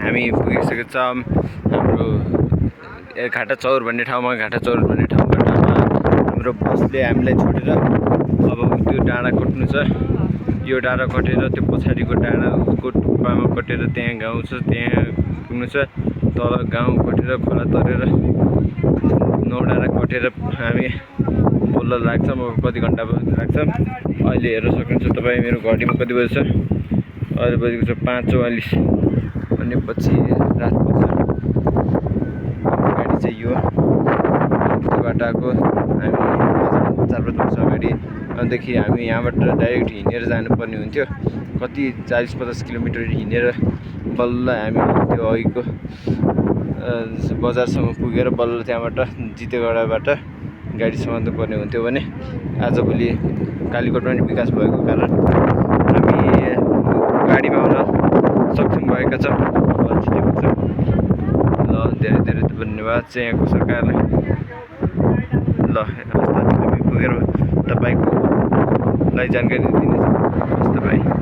हामी पुगिसकेको छ हाम्रो घाटा चौर भन्ने ठाउँमा। घाटा चौर भन्ने ठाउँबाट हाम्रो बसले हामीलाई छोडेर अब त्यो डाँडा कट्नु छ। यो डाँडा कटेर त्यो पछाडिको डाँडाको टुप्पामा कटेर त्यहाँ गाउँ छ, त्यहाँ पुग्नु छ। तल गाउँ कटेर खोला तरेर नौ डाँडा कटेर हामी बल्ल लाग्छ। म कति घन्टा लाग्छ अहिले हेर्न सक्नुहुन्छ तपाईँ मेरो घडीमा कति बजी छ। अहिले बजेको छ 5:44 भनेपछि रात पर्छ। गाडी चाहिँ यो बाटाको हामी 4-5 वर्ष अगाडि अदेखि हामी यहाँबाट डाइरेक्ट हिँडेर जानुपर्ने हुन्थ्यो। कति 40-50 किलोमिटर हिँडेर बल्ल हामी त्यो अघिको बजारसम्म पुगेर बल्ल त्यहाँबाट जितेगडाबाट गाडी समात्नु पर्ने हुन्थ्यो भने आजभोलि कालीकोटमा नि विकास भएको कारण हामी गाडीमा आउन सक्षम भएका छौँ। जितेको छौँ। ल धेरै धेरै धन्यवाद चाहिँ यहाँको सरकारलाई। ल हामी पुगेर तपाईँलाई जानकारी दिनेछौँ। हस् त भाइ।